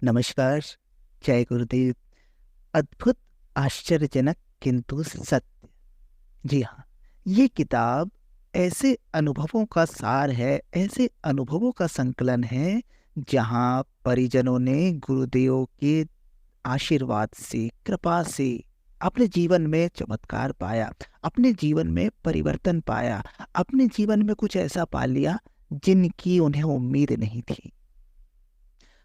नमस्कार। जय गुरुदेव। अद्भुत, आश्चर्यजनक किंतु सत्य। जी हाँ, ये किताब ऐसे अनुभवों का सार है, ऐसे अनुभवों का संकलन है जहाँ परिजनों ने गुरुदेव के आशीर्वाद से, कृपा से अपने जीवन में चमत्कार पाया, अपने जीवन में परिवर्तन पाया, अपने जीवन में कुछ ऐसा पा लिया जिनकी उन्हें उम्मीद नहीं थी।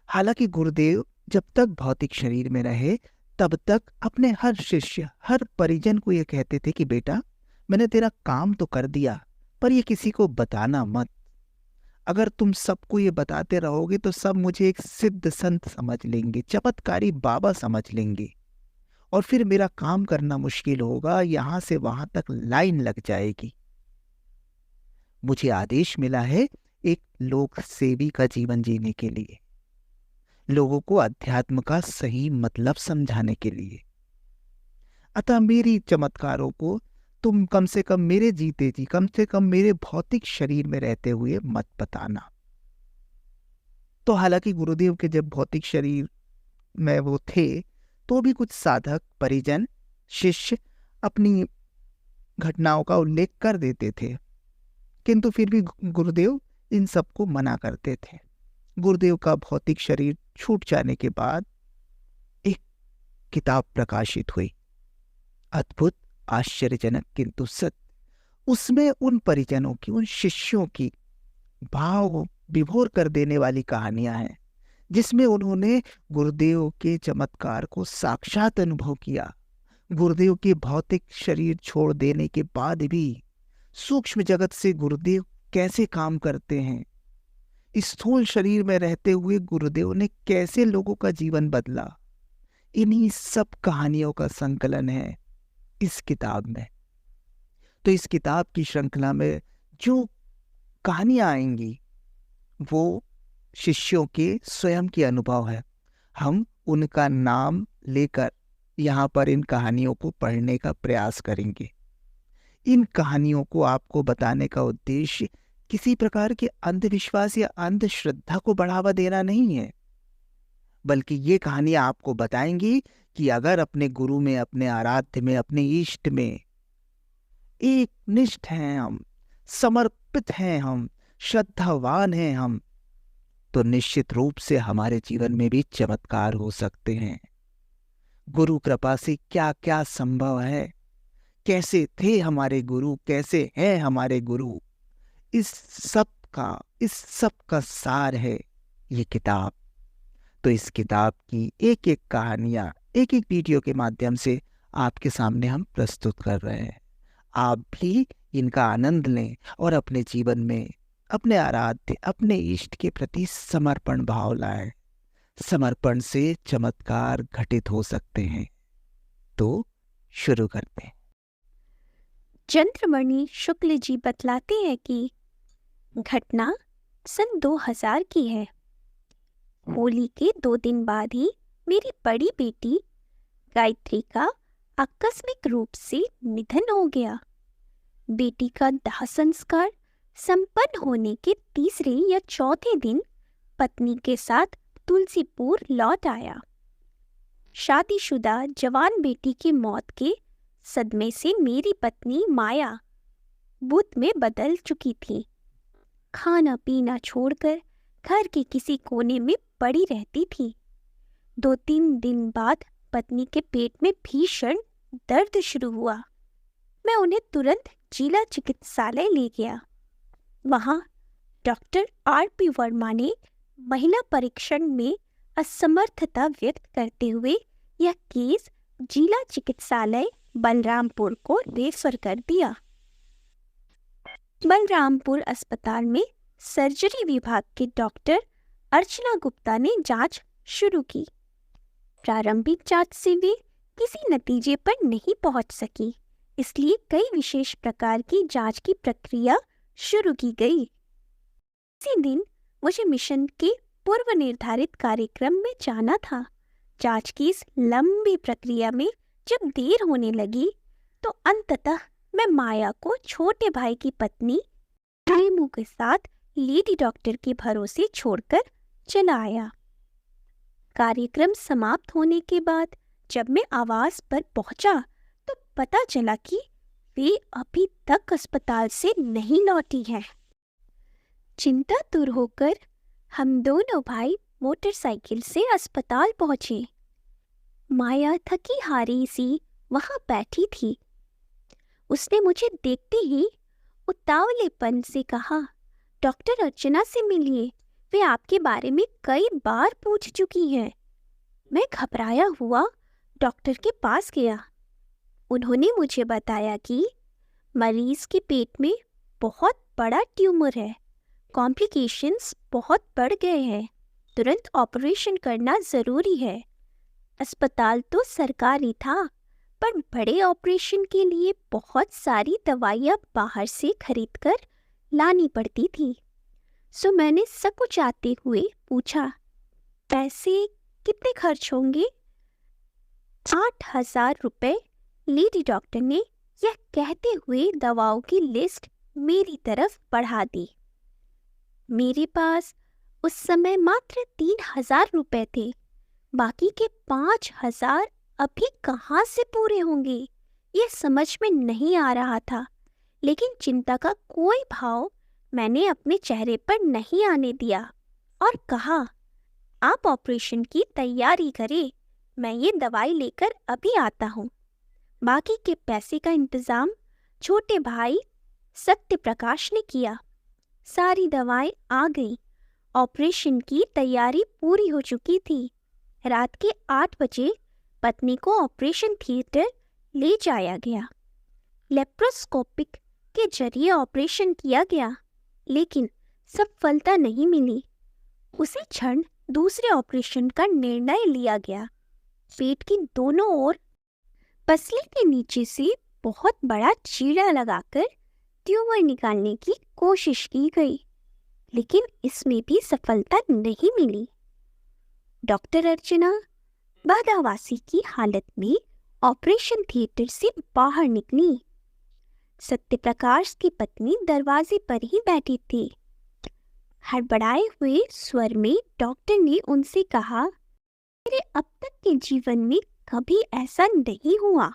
हालांकि गुरुदेव जब तक भौतिक शरीर में रहे तब तक अपने हर शिष्य, हर परिजन को ये कहते थे कि बेटा, मैंने तेरा काम तो कर दिया, पर ये किसी को बताना मत। अगर तुम सबको ये बताते रहोगे तो सब मुझे एक सिद्ध संत समझ लेंगे, चमत्कारी बाबा समझ लेंगे, और फिर मेरा काम करना मुश्किल होगा, यहां से वहां तक लाइन लग जाएगी। मुझे आदेश मिला है एक लोक सेवी का जीवन जीने के लिए, लोगों को अध्यात्म का सही मतलब समझाने के लिए। अतः मेरी चमत्कारों को तुम कम से कम मेरे जीते जी, कम से कम मेरे भौतिक शरीर में रहते हुए मत बताना। तो हालांकि गुरुदेव के जब भौतिक शरीर में वो थे तो भी कुछ साधक, परिजन, शिष्य अपनी घटनाओं का उल्लेख कर देते थे, किंतु फिर भी गुरुदेव इन सबको मना करते थे। गुरुदेव का भौतिक शरीर छूट जाने के बाद एक किताब प्रकाशित हुई, अद्भुत, आश्चर्यजनक किंतु सत्य। उसमें उन परिजनों की, उन शिष्यों की भाव विभोर कर देने वाली कहानियां हैं, जिसमें उन्होंने गुरुदेव के चमत्कार को साक्षात अनुभव किया। गुरुदेव के भौतिक शरीर छोड़ देने के बाद भी सूक्ष्म जगत से गुरुदेव कैसे काम करते हैं, स्थूल शरीर में रहते हुए गुरुदेव ने कैसे लोगों का जीवन बदला, इन्हीं सब कहानियों का संकलन है इस किताब में। तो इस किताब की श्रृंखला में जो कहानियां आएंगी वो शिष्यों के स्वयं के अनुभव है। हम उनका नाम लेकर यहाँ पर इन कहानियों को पढ़ने का प्रयास करेंगे। इन कहानियों को आपको बताने का उद्देश्य किसी प्रकार के अंधविश्वास या अंधश्रद्धा को बढ़ावा देना नहीं है, बल्कि ये कहानियां आपको बताएंगी कि अगर अपने गुरु में, अपने आराध्य में, अपने इष्ट में एक निष्ठ हैं हम, समर्पित हैं हम, श्रद्धावान हैं हम, तो निश्चित रूप से हमारे जीवन में भी चमत्कार हो सकते हैं। गुरु कृपा से क्या क्या संभव है, कैसे थे हमारे गुरु, कैसे हैं हमारे गुरु, इस सब का सार है ये किताब। तो इस किताब की एक एक कहानियां एक एक वीडियो के माध्यम से आपके सामने हम प्रस्तुत कर रहे हैं। आप भी इनका आनंद लें और अपने जीवन में अपने आराध्य, अपने इष्ट के प्रति समर्पण भाव लाएं। समर्पण से चमत्कार घटित हो सकते हैं। तो शुरू करते हैं। चंद्रमणि शुक्ल जी बतलाते हैं कि घटना सन 2000 की है। होली के 2 दिन बाद ही मेरी बड़ी बेटी गायत्री का आकस्मिक रूप से निधन हो गया। बेटी का दाह संस्कार संपन्न होने के तीसरे या चौथे दिन पत्नी के साथ तुलसीपुर लौट आया। शादीशुदा जवान बेटी की मौत के सदमे से मेरी पत्नी माया भूत में बदल चुकी थी। खाना पीना छोड़कर घर के किसी कोने में पड़ी रहती थी। 2-3 दिन बाद पत्नी के पेट में भीषण दर्द शुरू हुआ। मैं उन्हें तुरंत जिला चिकित्सालय ले गया। वहां डॉक्टर R.P. वर्मा ने महिला परीक्षण में असमर्थता व्यक्त करते हुए यह केस जिला चिकित्सालय बलरामपुर को रेफर कर दिया। बलरामपुर अस्पताल में सर्जरी विभाग के डॉक्टर अर्चना गुप्ता ने जांच शुरू की। प्रारंभिक जांच से वे किसी नतीजे पर नहीं पहुंच सकी, इसलिए कई विशेष प्रकार की जांच की प्रक्रिया शुरू की गई। इसी दिन मुझे मिशन के पूर्व निर्धारित कार्यक्रम में जाना था। जांच की इस लंबी प्रक्रिया में जब देर होने लगी तो अंततः मैं माया को छोटे भाई की पत्नी प्रेमू के साथ लेडी डॉक्टर के भरोसे छोड़कर चला आया। कार्यक्रम समाप्त होने के बाद जब मैं आवास पर पहुंचा तो पता चला कि वे अभी तक अस्पताल से नहीं लौटी है। चिंता दूर होकर हम दोनों भाई मोटरसाइकिल से अस्पताल पहुंचे। माया थकी हारी सी वहां बैठी थी। उसने मुझे देखते ही उतावलेपन से कहा, डॉक्टर अर्चना से मिलिए, वे आपके बारे में कई बार पूछ चुकी हैं। मैं घबराया हुआ डॉक्टर के पास गया। उन्होंने मुझे बताया कि मरीज के पेट में बहुत बड़ा ट्यूमर है, कॉम्प्लिकेशंस बहुत बढ़ गए हैं, तुरंत ऑपरेशन करना ज़रूरी है। अस्पताल तो सरकारी था, पर बड़े ऑपरेशन के लिए बहुत सारी दवाइयाँ बाहर से खरीदकर लानी पड़ती थी। सो मैंने सकुचाते हुए पूछा, पैसे कितने खर्च होंगे? 8,000 रुपये, लेडी डॉक्टर ने यह कहते हुए दवाओं की लिस्ट मेरी तरफ बढ़ा दी। मेरे पास उस समय मात्र 3,000 रुपये थे। बाकी के 5,000 अभी कहाँ से पूरे होंगे, यह समझ में नहीं आ रहा था। लेकिन चिंता का कोई भाव मैंने अपने चेहरे पर नहीं आने दिया और कहा, आप ऑपरेशन की तैयारी करें, मैं ये दवाई लेकर अभी आता हूँ। बाकी के पैसे का इंतज़ाम छोटे भाई सत्य प्रकाश ने किया। सारी दवाएं आ गई। ऑपरेशन की तैयारी पूरी हो चुकी थी। रात के 8 बजे पत्नी को ऑपरेशन थिएटर ले जाया गया। लेप्रोस्कोपिक के जरिए ऑपरेशन किया गया, लेकिन सफलता नहीं मिली। उसी क्षण दूसरे ऑपरेशन का निर्णय लिया गया। पेट की दोनों ओर पसली के नीचे से बहुत बड़ा चीरा लगाकर ट्यूमर निकालने की कोशिश की गई, लेकिन इसमें भी सफलता नहीं मिली। डॉक्टर अर्चना बाधावासी की हालत में ऑपरेशन थिएटर से बाहर निकली। सत्यप्रकाश की पत्नी दरवाजे पर ही बैठी थी। हड़बड़ाए हुए स्वर में डॉक्टर ने उनसे कहा, मेरे अब तक के जीवन में कभी ऐसा नहीं हुआ।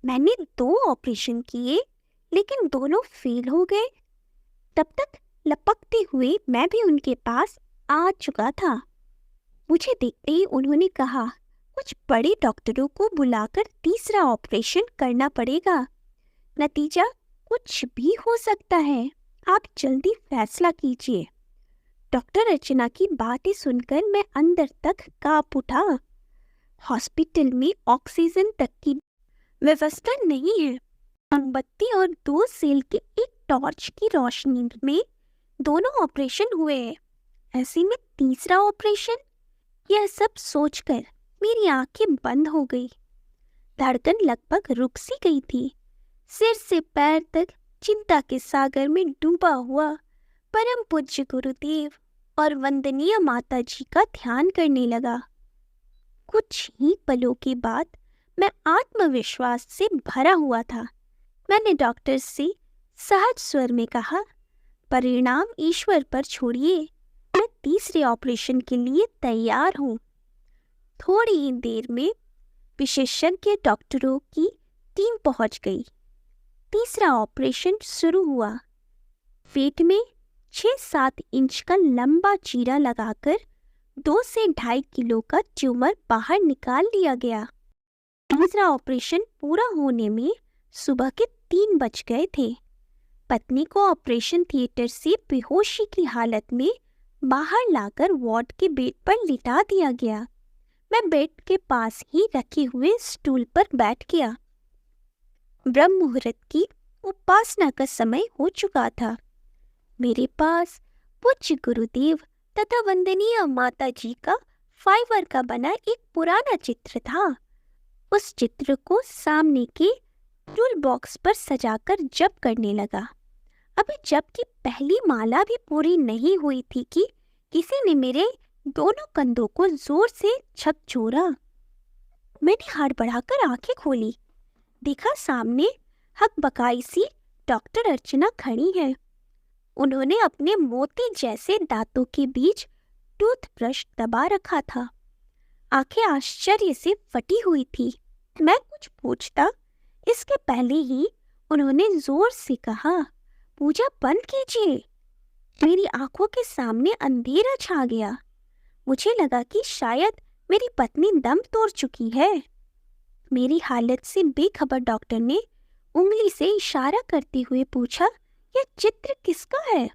मैंने 2 ऑपरेशन किए, लेकिन दोनों फेल हो गए। तब तक लपकते हुए मैं भी उनके पास आ चुका था। मुझे देखते ही उन्होंने कहा, कुछ बड़े डॉक्टरों को बुलाकर तीसरा ऑपरेशन करना पड़ेगा। नतीजा कुछ भी हो सकता है, आप जल्दी फैसला कीजिए। डॉक्टर अर्चना की बातें सुनकर मैं अंदर तक कांप उठा। हॉस्पिटल में ऑक्सीजन तक की व्यवस्था नहीं है। मोमबत्ती और 2 सेल के एक टॉर्च की रोशनी में दोनों ऑपरेशन हुए हैं। ऐसे में तीसरा ऑपरेशन? यह सब सोचकर मेरी आंखें बंद हो गई। धड़कन लगभग रुक सी गई थी। सिर से पैर तक चिंता के सागर में डूबा हुआ परम पूज्य गुरुदेव और वंदनीय माता जी का ध्यान करने लगा। कुछ ही पलों के बाद मैं आत्मविश्वास से भरा हुआ था। मैंने डॉक्टर से सहज स्वर में कहा, परिणाम ईश्वर पर छोड़िए, मैं तीसरे ऑपरेशन के लिए तैयार हूँ। थोड़ी ही देर में विशेषज्ञ डॉक्टरों की टीम पहुंच गई। तीसरा ऑपरेशन शुरू हुआ। पेट में 6-7 इंच का लंबा चीरा लगाकर 2 से 2.5 किलो का ट्यूमर बाहर निकाल लिया गया। तीसरा ऑपरेशन पूरा होने में सुबह के 3 बज गए थे। पत्नी को ऑपरेशन थिएटर से बेहोशी की हालत में बाहर लाकर वार्ड के बेड पर लिटा दिया गया। मैं बेड के पास ही रखे हुए स्टूल पर बैठ गया। ब्रह्म मुहूर्त की उपासना का समय हो चुका था। मेरे पास पूज्य गुरुदेव तथा वंदनीय माता जी का फाइबर का बना एक पुराना चित्र था। उस चित्र को सामने के टूल बॉक्स पर सजाकर जप करने लगा। अभी जप की पहली माला भी पूरी नहीं हुई थी कि किसी ने मेरे दोनों कंधों को जोर से झकझोरा। मैंने हड़बड़ाकर आंखें खोली। देखा सामने हकबकाई सी डॉक्टर अर्चना खड़ी है। उन्होंने अपने मोती जैसे दांतों के बीच टूथब्रश दबा रखा था। आंखें आश्चर्य से फटी हुई थी। मैं कुछ पूछता इसके पहले ही उन्होंने जोर से कहा, पूजा बंद कीजिए। मेरी आंखों के सामने अंधेरा छा गया। मुझे लगा कि शायद मेरी पत्नी दम तोड़ चुकी है। मेरी हालत से बेखबर डॉक्टर ने उंगली से इशारा करते हुए पूछा, यह चित्र किसका है?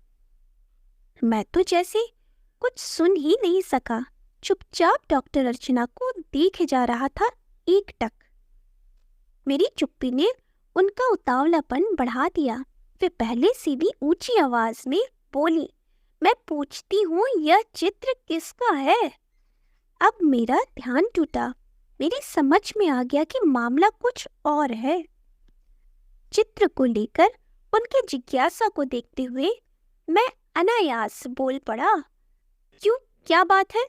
मैं तो जैसे कुछ सुन ही नहीं सका, चुपचाप डॉक्टर अर्चना को देखे जा रहा था एकटक। मेरी चुप्पी ने उनका उतावलापन बढ़ा दिया। वे पहले से भी ऊंची आवाज में बोली, मैं पूछती हूँ यह चित्र किसका है? अब मेरा ध्यान टूटा। मेरी समझ में आ गया कि मामला कुछ और है। चित्र को लेकर उनके जिज्ञासा को देखते हुए मैं अनायास बोल पड़ा, क्यों, क्या बात है?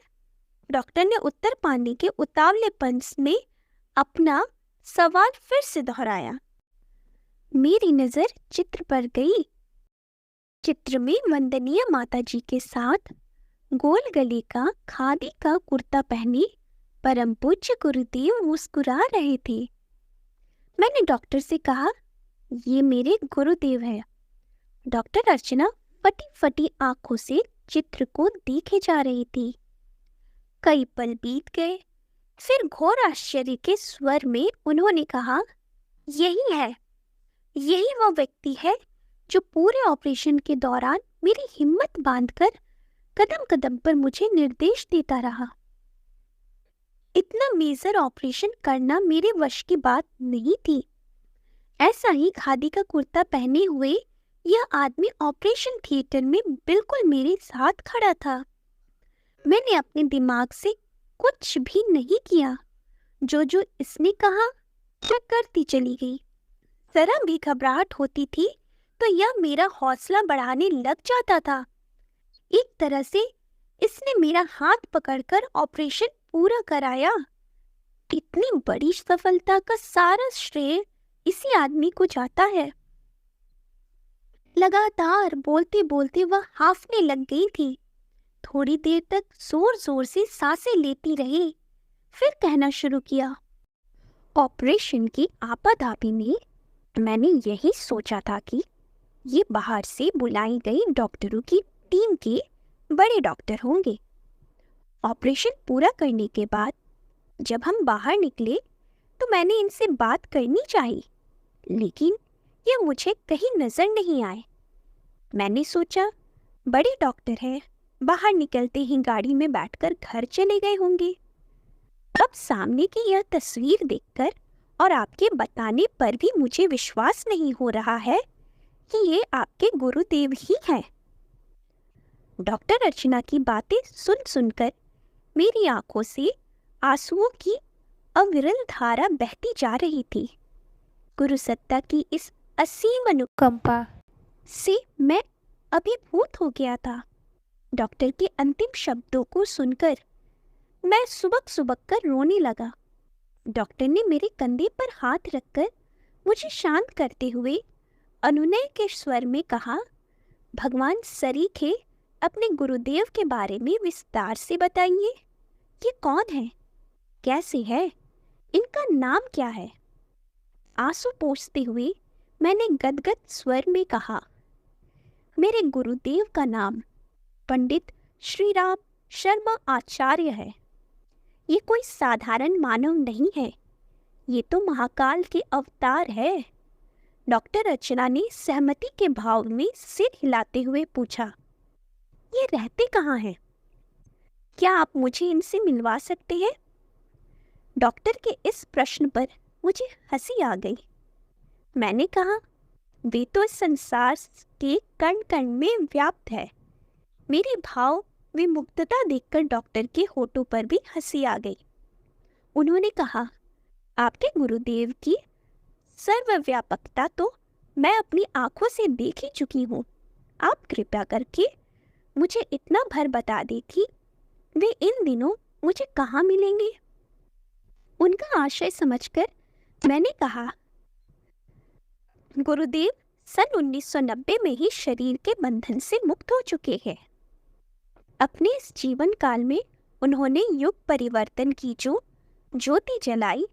डॉक्टर ने उत्तर पाने के उतावलेपन में अपना सवाल फिर से दोहराया। मेरी नजर चित्र पर गई। चित्र में वंदनीय माताजी के साथ गोल गले का खादी का कुर्ता पहने परम पूज्य गुरुदेव मुस्कुरा रहे थे। मैंने डॉक्टर से कहा, ये मेरे गुरुदेव है। डॉक्टर अर्चना फटी फटी आंखों से चित्र को देखे जा रही थी। कई पल बीत गए, फिर घोर आश्चर्य के स्वर में उन्होंने कहा, यही है, यही वो व्यक्ति है जो पूरे ऑपरेशन के दौरान मेरी हिम्मत बांधकर कदम कदम पर मुझे निर्देश देता रहा। इतना मेजर ऑपरेशन करना मेरे वश की बात नहीं थी। ऐसा ही खादी का कुर्ता पहने हुए यह आदमी ऑपरेशन थिएटर में बिल्कुल मेरे साथ खड़ा था। मैंने अपने दिमाग से कुछ भी नहीं किया। जो जो इसने कहा मैं करती चली गई। जरा भी घबराहट होती थी तो यह मेरा हौसला बढ़ाने लग जाता था। एक तरह से इसने मेरा हाथ पकड़कर ऑपरेशन पूरा कराया। इतनी बड़ी सफलता का सारा श्रेय इसी आदमी को जाता है। लगातार बोलते बोलते वह हांफने लग गई थी। थोड़ी देर तक जोर जोर से सांसें लेती रही, फिर कहना शुरू किया, ऑपरेशन की आपाधापी में मैंने यही सोचा था कि ये बाहर से बुलाई गई डॉक्टरों की टीम के बड़े डॉक्टर होंगे। ऑपरेशन पूरा करने के बाद जब हम बाहर निकले तो मैंने इनसे बात करनी चाहिए, लेकिन ये मुझे कहीं नजर नहीं आए। मैंने सोचा बड़े डॉक्टर हैं, बाहर निकलते ही गाड़ी में बैठकर घर चले गए होंगे। अब सामने की यह तस्वीर देखकर और आपके बताने पर भी मुझे विश्वास नहीं हो रहा है कि ये आपके गुरुदेव ही हैं। डॉक्टर अर्चना की बातें सुन सुनकर मेरी आंखों से आंसुओं की अविरल धारा बहती जा रही थी। गुरु सत्ता की इस असीम अनुकंपा से मैं अभिभूत हो गया था। डॉक्टर के अंतिम शब्दों को सुनकर मैं सुबक सुबक कर रोने लगा। डॉक्टर ने मेरे कंधे पर हाथ रखकर मुझे शांत करते हुए अनुनय के स्वर में कहा, भगवान सरीखे अपने गुरुदेव के बारे में विस्तार से बताइए। ये कौन है, कैसे है, इनका नाम क्या है? आंसू पोंछते हुए मैंने गदगद स्वर में कहा, मेरे गुरुदेव का नाम पंडित श्री राम शर्मा आचार्य है। ये कोई साधारण मानव नहीं है, ये तो महाकाल के अवतार है। डॉक्टर अर्चना ने सहमति के भाव में सिर हिलाते हुए पूछा, ये रहते कहाँ हैं? क्या आप मुझे इनसे मिलवा सकते हैं? डॉक्टर के इस प्रश्न पर मुझे हंसी आ गई। मैंने कहा, वे तो इस संसार के कण कण में व्याप्त है। मेरे भाव विमुग्धता देखकर डॉक्टर के होठों पर भी हंसी आ गई। उन्होंने कहा, आपके गुरुदेव की सर्वव्यापकता तो मैं अपनी आंखों से देख ही चुकी हूँ। आप कृपया करके मुझे इतना भर बता दें कि वे इन दिनों मुझे कहाँ मिलेंगे? उनका आशय समझकर मैंने कहा, गुरुदेव सन 1990 में ही शरीर के बंधन से मुक्त हो चुके हैं। अपने इस जीवन काल में उन्होंने युग परिवर्तन की जो ज्योति जलाई,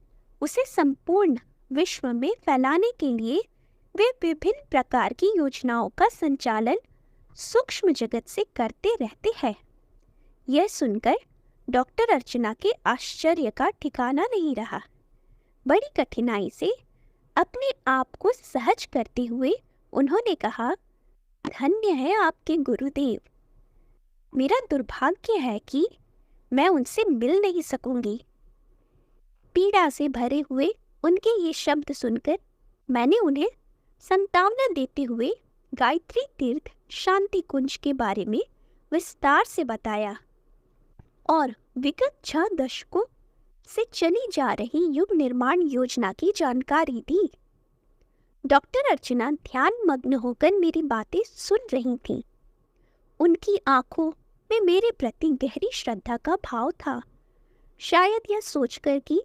उसे संपूर्ण विश्व में फैलाने के लिए वे विभिन्न प्रकार की योजनाओं का संचालन सूक्ष्म जगत से करते रहते हैं। यह सुनकर डॉक्टर अर्चना के आश्चर्य का ठिकाना नहीं रहा। बड़ी कठिनाई से अपने आप को सहज करते हुए उन्होंने कहा, धन्य है आपके गुरुदेव। मेरा दुर्भाग्य है कि मैं उनसे मिल नहीं सकूंगी। पीड़ा से भरे हुए उनके ये शब्द सुनकर मैंने उन्हें सांत्वना देते हुए गायत्री तीर्थ शांति कुंज के बारे में विस्तार से बताया और विगत 6 दशकों से चली जा रही युग निर्माण योजना की जानकारी दी। डॉक्टर अर्चना ध्यान मग्न होकर मेरी बातें सुन रही थीं। उनकी आंखों में मेरे प्रति गहरी श्रद्धा का भाव था। शायद यह सोचकर कि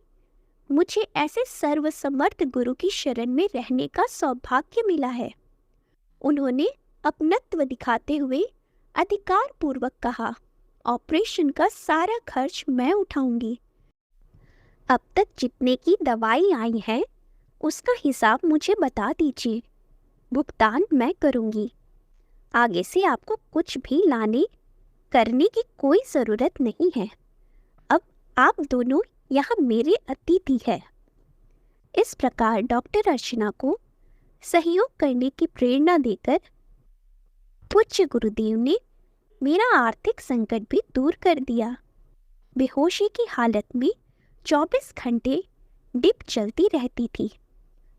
मुझे ऐसे सर्वसमर्थ गुरु की शरण में रहने का सौभाग्य मिला है, उन्होंने अपनत्व दिखाते हुए अधिकार पूर्वक कहा, ऑपरेशन का सारा खर्च मैं उठाऊंगी। अब तक जितने की दवाई आई है उसका हिसाब मुझे बता दीजिए, भुगतान मैं करूंगी। आगे से आपको कुछ भी लाने करने की कोई ज़रूरत नहीं है। अब आप दोनों यहाँ मेरे अतिथि हैं। इस प्रकार डॉक्टर अर्चना को सहयोग करने की प्रेरणा देकर पूज्य गुरुदेव ने मेरा आर्थिक संकट भी दूर कर दिया। बेहोशी की हालत में 24 घंटे डिप चलती रहती थी।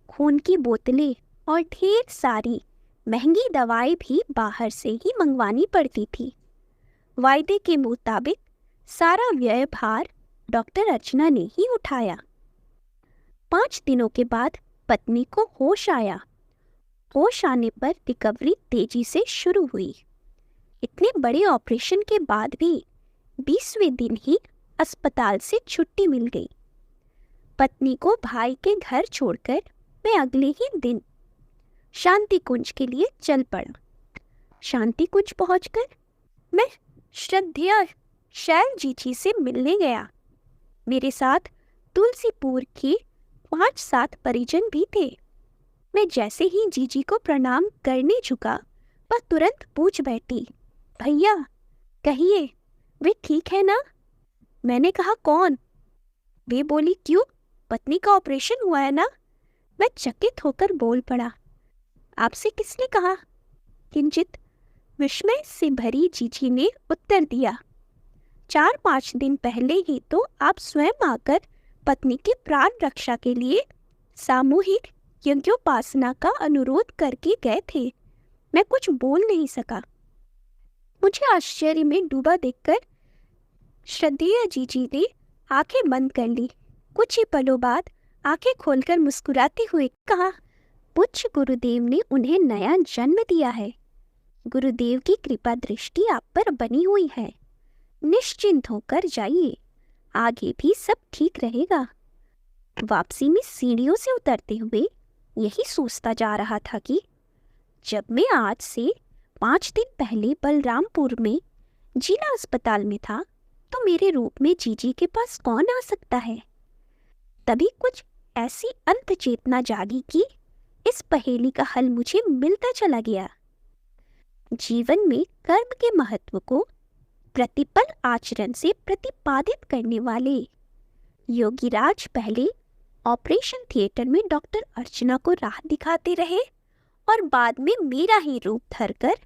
खून की बोतलें और ढेर सारी महंगी दवाई भी बाहर से ही मंगवानी पड़ती थी। वायदे के मुताबिक सारा व्यय भार डॉक्टर अर्चना ने ही उठाया। 5 दिनों के बाद पत्नी को होश आया। होश आने पर रिकवरी तेजी से शुरू हुई। इतने बड़े ऑपरेशन के बाद भी 20वें दिन ही अस्पताल से छुट्टी मिल गई। पत्नी को भाई के घर छोड़कर मैं अगले ही दिन शांति कुंज के लिए चल पड़ा। शांति कुंज पहुंचकर मैं श्रद्धेय शैल जीजी से मिलने गया। मेरे साथ तुलसीपुर के 5-7 परिजन भी थे। मैं जैसे ही जीजी को प्रणाम करने झुका, वह तुरंत पूछ बैठी, भैया कहिए वे ठीक है ना? मैंने कहा, कौन? वे बोली, क्यों, पत्नी का ऑपरेशन हुआ है ना? मैं चकित होकर बोल पड़ा, आपसे किसने कहा? किंचित विस्मय से भरी जीजी ने उत्तर दिया, 4-5 दिन पहले ही तो आप स्वयं आकर पत्नी की प्राण रक्षा के लिए सामूहिक यज्ञोपासना का अनुरोध करके गए थे। मैं कुछ बोल नहीं सका। मुझे आश्चर्य में डूबा देखकर श्रद्धेय जीजी ने आंखें बंद कर ली। कुछ ही पलों बाद आंखें खोलकर मुस्कुराते हुए कहा, पूज्य गुरुदेव ने उन्हें नया जन्म दिया है। गुरुदेव की कृपा दृष्टि आप पर बनी हुई है। निश्चिंत होकर जाइए, आगे भी सब ठीक रहेगा। वापसी में सीढ़ियों से उतरते हुए यही सोचता जा रहा था कि जब मैं आज से 5 दिन पहले बलरामपुर में जिला अस्पताल में था, तो मेरे रूप में जीजी के पास कौन आ सकता है? तभी कुछ ऐसी अंत चेतना जागी कि इस पहेली का हल मुझे मिलता चला गया। जीवन में कर्म के महत्व को प्रतिपल आचरण से प्रतिपादित करने वाले योगीराज पहले ऑपरेशन थिएटर में डॉक्टर अर्चना को राह दिखाते रहे और बाद में मेरा ही रूप धरकर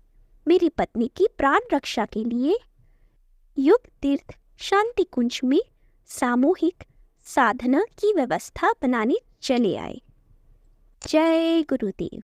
मेरी पत्नी की प्राण रक्षा के लिए युग तीर्थ शांति कुंज में सामूहिक साधना की व्यवस्था बनाने चले आए। जय गुरुदेव।